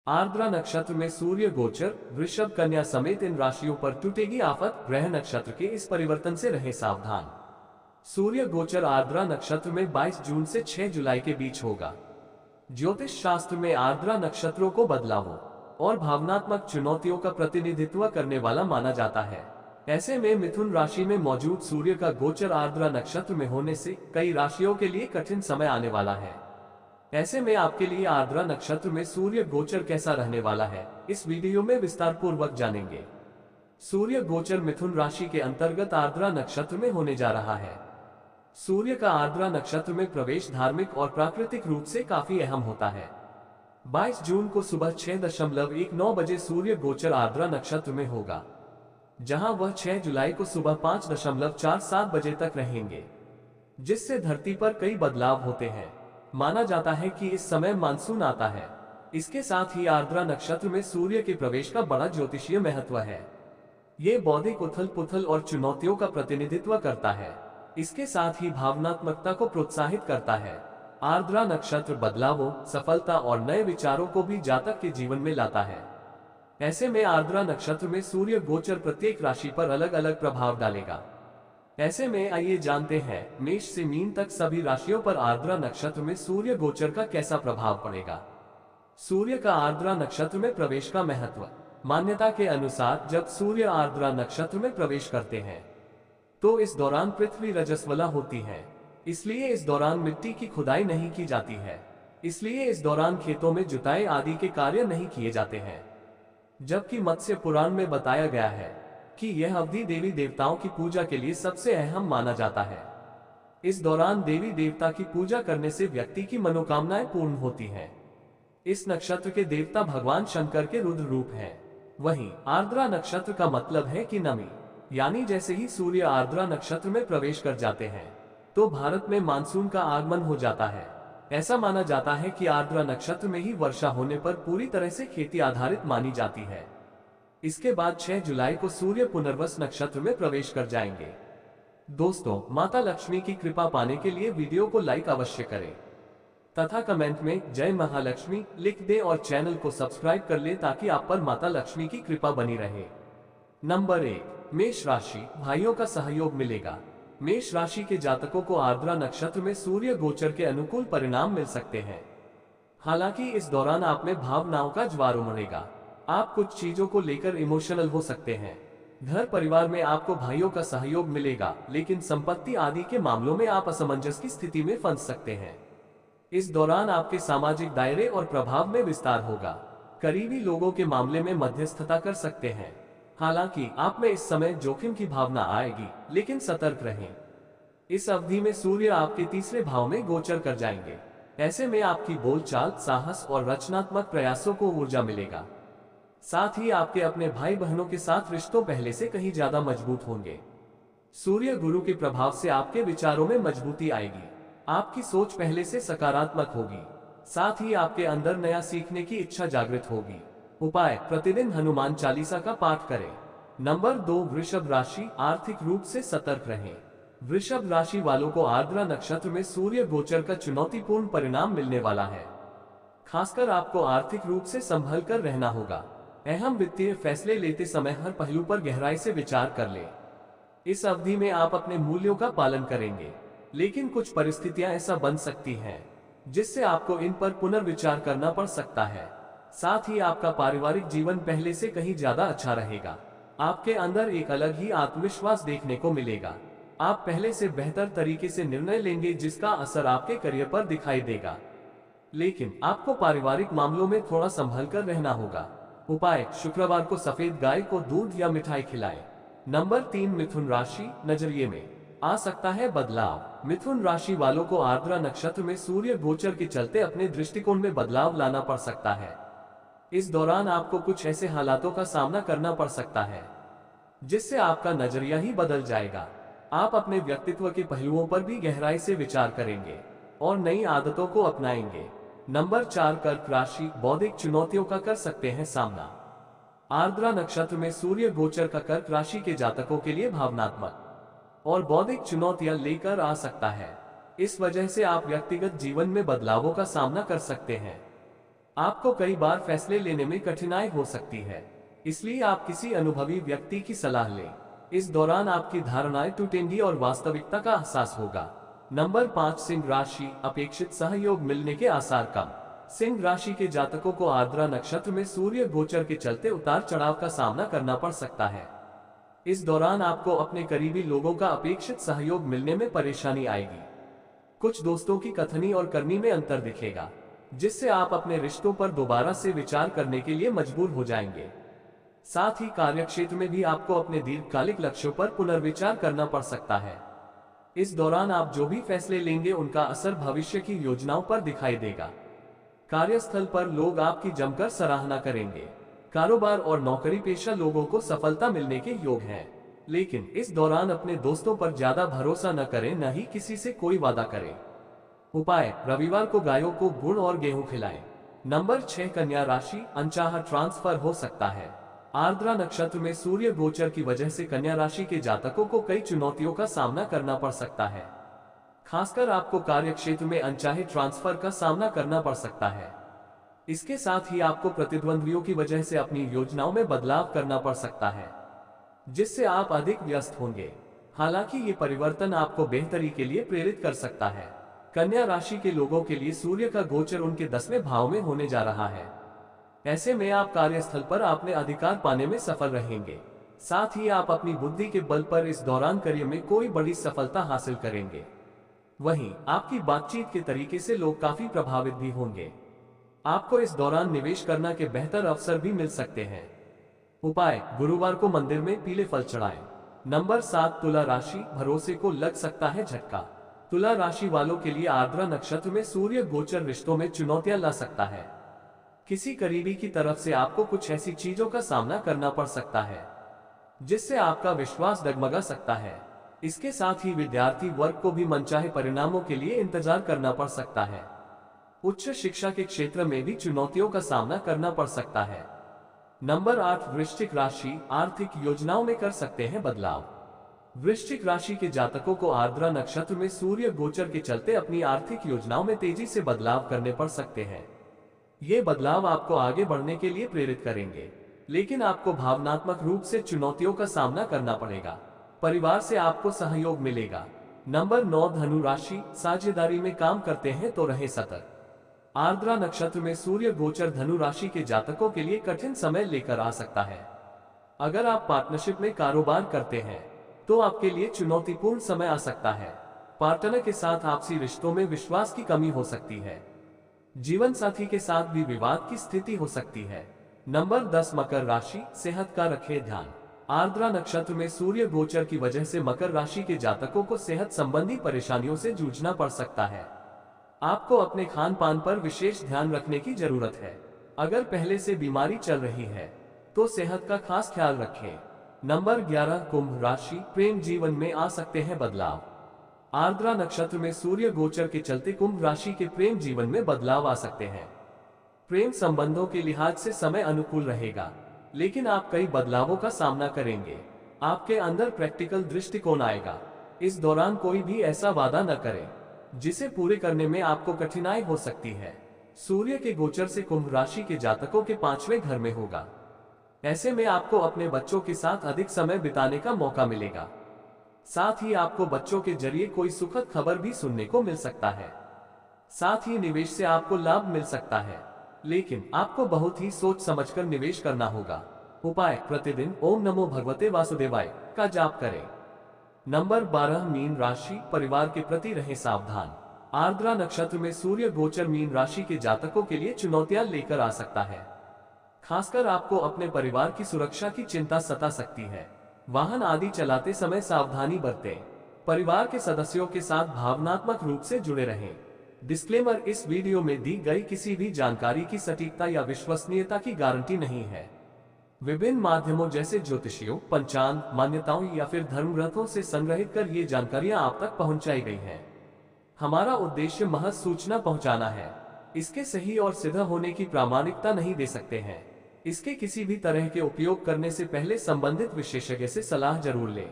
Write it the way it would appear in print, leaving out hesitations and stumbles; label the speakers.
Speaker 1: आर्द्रा नक्षत्र में सूर्य गोचर, वृषभ, कन्या समेत इन राशियों पर टूटेगी आफत। ग्रह नक्षत्र के इस परिवर्तन से रहे सावधान। सूर्य गोचर आर्द्रा नक्षत्र में 22 जून से 6 जुलाई के बीच होगा। ज्योतिष शास्त्र में आर्द्रा नक्षत्रों को बदलावों और भावनात्मक चुनौतियों का प्रतिनिधित्व करने वाला माना जाता है। ऐसे में मिथुन राशि में मौजूद सूर्य का गोचर आर्द्रा नक्षत्र में होने से कई राशियों के लिए कठिन समय आने वाला है। ऐसे में आपके लिए आर्द्रा नक्षत्र में सूर्य गोचर कैसा रहने वाला है, इस वीडियो में विस्तार पूर्वक जानेंगे। सूर्य गोचर मिथुन राशि के अंतर्गत आर्द्रा नक्षत्र में होने जा रहा है। सूर्य का आर्द्रा नक्षत्र में प्रवेश धार्मिक और प्राकृतिक रूप से काफी अहम होता है। 22 जून को सुबह 6:19 बजे सूर्य गोचर आर्द्रा नक्षत्र में होगा, जहां वह 6 जुलाई को सुबह 5:47 बजे तक रहेंगे, जिससे धरती पर कई बदलाव होते हैं। माना जाता है कि इस समय मानसून आता है। इसके साथ ही आर्द्रा नक्षत्र में सूर्य के प्रवेश का बड़ा ज्योतिषीय महत्व है। ये बौद्धिक उथल पुथल और चुनौतियों का प्रतिनिधित्व करता है। इसके साथ ही भावनात्मकता को प्रोत्साहित करता है। आर्द्रा नक्षत्र बदलावों, सफलता और नए विचारों को भी जातक के जीवन में लाता है। ऐसे में आर्द्रा नक्षत्र में सूर्य गोचर प्रत्येक राशि पर अलग अलग प्रभाव डालेगा। ऐसे में आइए जानते हैं मेष से मीन तक सभी राशियों पर आर्द्रा नक्षत्र में सूर्य गोचर का कैसा प्रभाव पड़ेगा। सूर्य का आर्द्रा नक्षत्र में प्रवेश का महत्व। मान्यता के अनुसार जब सूर्य आर्द्रा नक्षत्र में प्रवेश करते हैं तो इस दौरान पृथ्वी रजस्वला होती है। इसलिए इस दौरान मिट्टी की खुदाई नहीं की जाती है। इसलिए इस दौरान खेतों में जुताई आदि के कार्य नहीं किए जाते हैं। जबकि मत्स्य पुराण में बताया गया है कि यह अवधि देवी देवताओं की पूजा के लिए सबसे अहम माना जाता है। इस दौरान देवी देवता की पूजा करने से व्यक्ति की मनोकामनाएं पूर्ण होती हैं। इस नक्षत्र के देवता भगवान शंकर के रुद्र रूप हैं। वहीं आर्द्रा नक्षत्र का मतलब है कि नमी, यानी जैसे ही सूर्य आर्द्रा नक्षत्र में प्रवेश कर जाते हैं तो भारत में मानसून का आगमन हो जाता है। ऐसा माना जाता है कि आर्द्रा नक्षत्र में ही वर्षा होने पर पूरी तरह से खेती आधारित मानी जाती है। इसके बाद 6 जुलाई को सूर्य पुनर्वस नक्षत्र में प्रवेश कर जाएंगे। दोस्तों, माता लक्ष्मी की कृपा पाने के लिए वीडियो को लाइक अवश्य करें तथा कमेंट में जय महालक्ष्मी लिख दें और चैनल को सब्सक्राइब कर लें ताकि आप पर माता लक्ष्मी की कृपा बनी रहे। नंबर 1, मेष राशि। भाइयों का सहयोग मिलेगा। मेष राशि के जातकों को आर्द्रा नक्षत्र में सूर्य गोचर के अनुकूल परिणाम मिल सकते हैं। हालांकि इस दौरान आप में भावनाओं का ज्वार उमड़ेगा। आप कुछ चीजों को लेकर इमोशनल हो सकते हैं। घर परिवार में आपको भाइयों का सहयोग मिलेगा, लेकिन संपत्ति आदि के मामलों में आप असमंजस की स्थिति में फंस सकते हैं। इस दौरान आपके सामाजिक दायरे और प्रभाव में विस्तार होगा। करीबी लोगों के मामले में मध्यस्थता कर सकते हैं। हालांकि आप में इस समय जोखिम की भावना आएगी, लेकिन सतर्क रहें। इस अवधि में सूर्य आपके तीसरे भाव में गोचर कर जाएंगे। ऐसे में आपकी बोलचाल, साहस और रचनात्मक प्रयासों को ऊर्जा मिलेगा। साथ ही आपके अपने भाई बहनों के साथ रिश्तों पहले से कहीं ज्यादा मजबूत होंगे। सूर्य गुरु के प्रभाव से आपके विचारों में मजबूती आएगी। आपकी सोच पहले से सकारात्मक होगी। साथ ही आपके अंदर नया सीखने की इच्छा जागृत होगी। उपाय: प्रतिदिन हनुमान चालीसा का पाठ करें। नंबर 2, वृषभ राशि। आर्थिक रूप से सतर्क रहें। वृषभ राशि वालों को आर्द्रा नक्षत्र में सूर्य गोचर का चुनौतीपूर्ण परिणाम मिलने वाला है। खासकर आपको आर्थिक रूप से संभल कर रहना होगा। अहम वित्तीय फैसले लेते समय हर पहलू पर गहराई से विचार कर लें। इस अवधि में आप अपने मूल्यों का पालन करेंगे, लेकिन कुछ परिस्थितियां ऐसा बन सकती हैं जिससे आपको इन पर पुनर्विचार करना पड़ सकता है। साथ ही आपका पारिवारिक जीवन पहले से कहीं ज्यादा अच्छा रहेगा। आपके अंदर एक अलग ही आत्मविश्वास देखने को मिलेगा। आप पहले से बेहतर तरीके से निर्णय लेंगे, जिसका असर आपके करियर पर दिखाई देगा। लेकिन आपको पारिवारिक मामलों में थोड़ा संभल कर रहना होगा। उपाय: शुक्रवार को सफेद गाय को दूध या मिठाई खिलाएं। नंबर 3, मिथुन राशि। नजरिए में आ सकता है बदलाव। मिथुन राशि वालों को आर्द्रा नक्षत्र में सूर्य गोचर के चलते अपने दृष्टिकोण में बदलाव लाना पड़ सकता है। इस दौरान आपको कुछ ऐसे हालातों का सामना करना पड़ सकता है जिससे आपका नजरिया ही बदल जाएगा। आप अपने व्यक्तित्व के पहलुओं पर भी गहराई से विचार करेंगे और नई आदतों को अपनाएंगे। नंबर 4, कर्क राशि। बौद्धिक चुनौतियों का कर सकते हैं सामना। आर्द्रा नक्षत्र में सूर्य गोचर का कर्क राशि के जातकों के लिए भावनात्मक और बौद्धिक चुनौतियां लेकर आ सकता है। इस वजह से आप व्यक्तिगत जीवन में बदलावों का सामना कर सकते हैं। आपको कई बार फैसले लेने में कठिनाई हो सकती है, इसलिए आप किसी अनुभवी व्यक्ति की सलाह लें। इस दौरान आपकी धारणाएं टूटेंगी और वास्तविकता का एहसास होगा। नंबर 5, सिंह राशि, अपेक्षित सहयोग मिलने के आसार कम। सिंह राशि के जातकों को आर्द्रा नक्षत्र में सूर्य गोचर के चलते उतार चढ़ाव का सामना करना पड़ सकता है। इस दौरान आपको अपने करीबी लोगों का अपेक्षित सहयोग मिलने में परेशानी आएगी। कुछ दोस्तों की कथनी और करनी में अंतर दिखेगा, जिससे आप अपने रिश्तों पर दोबारा से विचार करने के लिए मजबूर हो जाएंगे। साथ ही कार्यक्षेत्र में भी आपको अपने दीर्घकालिक लक्ष्यों पर पुनर्विचार करना पड़ सकता है। इस दौरान आप जो भी फैसले लेंगे उनका असर भविष्य की योजनाओं पर दिखाई देगा। कार्यस्थल पर लोग आपकी जमकर सराहना करेंगे। कारोबार और नौकरी पेशा लोगों को सफलता मिलने के योग हैं, लेकिन इस दौरान अपने दोस्तों पर ज्यादा भरोसा न करें, न ही किसी से कोई वादा करें। उपाय, रविवार को गायों को गुड़ और गेहूं खिलाएं। नंबर 6, कन्या राशि, अनचाहा ट्रांसफर हो सकता है। आर्द्रा नक्षत्र में सूर्य गोचर की वजह से कन्या राशि के जातकों को कई चुनौतियों का सामना करना पड़ सकता है। खासकर आपको कार्यक्षेत्र में अनचाहे ट्रांसफर का सामना करना पड़ सकता है। इसके साथ ही आपको प्रतिद्वंद्वियों की वजह से अपनी योजनाओं में बदलाव करना पड़ सकता है, जिससे आप अधिक व्यस्त होंगे। हालांकि ये परिवर्तन आपको बेहतरी के लिए प्रेरित कर सकता है। कन्या राशि के लोगों के लिए सूर्य का गोचर उनके 10वें भाव में होने जा रहा है। ऐसे में आप कार्यस्थल पर अपने अधिकार पाने में सफल रहेंगे। साथ ही आप अपनी बुद्धि के बल पर इस दौरान करियर में कोई बड़ी सफलता हासिल करेंगे। वहीं आपकी बातचीत के तरीके से लोग काफी प्रभावित भी होंगे। आपको इस दौरान निवेश करना के बेहतर अवसर भी मिल सकते हैं। उपाय, गुरुवार को मंदिर में पीले फल चढ़ाएं। नंबर 7, तुला राशि, भरोसे को लग सकता है झटका। तुला राशि वालों के लिए आर्द्रा नक्षत्र में सूर्य गोचर रिश्तों में चुनौतियां ला सकता है। किसी करीबी की तरफ से आपको कुछ ऐसी चीजों का सामना करना पड़ सकता है जिससे आपका विश्वास डगमगा सकता है। इसके साथ ही विद्यार्थी वर्ग को भी मनचाहे परिणामों के लिए इंतजार करना पड़ सकता है। उच्च शिक्षा के क्षेत्र में भी चुनौतियों का सामना करना पड़ सकता है। नंबर 8, वृश्चिक राशि, आर्थिक योजनाओं में कर सकते हैं बदलाव। वृश्चिक राशि के जातकों को आर्द्रा नक्षत्र में सूर्य गोचर के चलते अपनी आर्थिक योजनाओं में तेजी से बदलाव करने पड़ सकते हैं। ये बदलाव आपको आगे बढ़ने के लिए प्रेरित करेंगे, लेकिन आपको भावनात्मक रूप से चुनौतियों का सामना करना पड़ेगा। परिवार से आपको सहयोग मिलेगा। नंबर 9, धनु राशि, साझेदारी में काम करते हैं तो रहे सतर्क। आर्द्रा नक्षत्र में सूर्य गोचर धनु राशि के जातकों के लिए कठिन समय लेकर आ सकता है। अगर आप पार्टनरशिप में कारोबार करते हैं तो आपके लिए चुनौतीपूर्ण समय आ सकता है। पार्टनर के साथ आपसी रिश्तों में विश्वास की कमी हो सकती है। जीवन साथी के साथ भी विवाद की स्थिति हो सकती है। नंबर 10, मकर राशि, सेहत का रखें ध्यान। आर्द्रा नक्षत्र में सूर्य गोचर की वजह से मकर राशि के जातकों को सेहत संबंधी परेशानियों से जूझना पड़ सकता है। आपको अपने खान पान पर विशेष ध्यान रखने की जरूरत है। अगर पहले से बीमारी चल रही है तो सेहत का खास ख्याल रखें। नंबर 11, कुंभ राशि, प्रेम जीवन में आ सकते हैं बदलाव। आर्द्रा नक्षत्र में सूर्य गोचर के चलते कुंभ राशि के प्रेम जीवन में बदलाव आ सकते हैं। प्रेम संबंधों के लिहाज से समय अनुकूल रहेगा, लेकिन आप कई बदलावों का सामना करेंगे। आपके अंदर प्रैक्टिकल दृष्टिकोण आएगा। इस दौरान कोई भी ऐसा वादा न करें जिसे पूरे करने में आपको कठिनाई हो सकती है। सूर्य के गोचर से कुंभ राशि के जातकों के 5वें घर में होगा। ऐसे में आपको अपने बच्चों के साथ अधिक समय बिताने का मौका मिलेगा। साथ ही आपको बच्चों के जरिए कोई सुखद खबर भी सुनने को मिल सकता है। साथ ही निवेश से आपको लाभ मिल सकता है, लेकिन आपको बहुत ही सोच समझकर निवेश करना होगा। उपाय, प्रतिदिन ओम नमो भगवते वासुदेवाय का जाप करें। नंबर 12, मीन राशि, परिवार के प्रति रहें सावधान। आर्द्रा नक्षत्र में सूर्य गोचर मीन राशि के जातकों के लिए चुनौतियां लेकर आ सकता है। खासकर आपको अपने परिवार की सुरक्षा की चिंता सता सकती है। वाहन आदि चलाते समय सावधानी बरतें। परिवार के सदस्यों के साथ भावनात्मक रूप से जुड़े रहें। डिस्क्लेमर, इस वीडियो में दी गई किसी भी जानकारी की सटीकता या विश्वसनीयता की गारंटी नहीं है। विभिन्न माध्यमों जैसे ज्योतिषियों, पंचांग, मान्यताओं या फिर धर्म ग्रंथों से संग्रहित कर ये जानकारियां आप तक पहुंचाई गई हैं। हमारा उद्देश्य महज सूचना पहुंचाना है। इसके सही और सिद्ध होने की प्रामाणिकता नहीं दे सकते हैं। इसके किसी भी तरह के उपयोग करने से पहले संबंधित विशेषज्ञ से सलाह जरूर लें।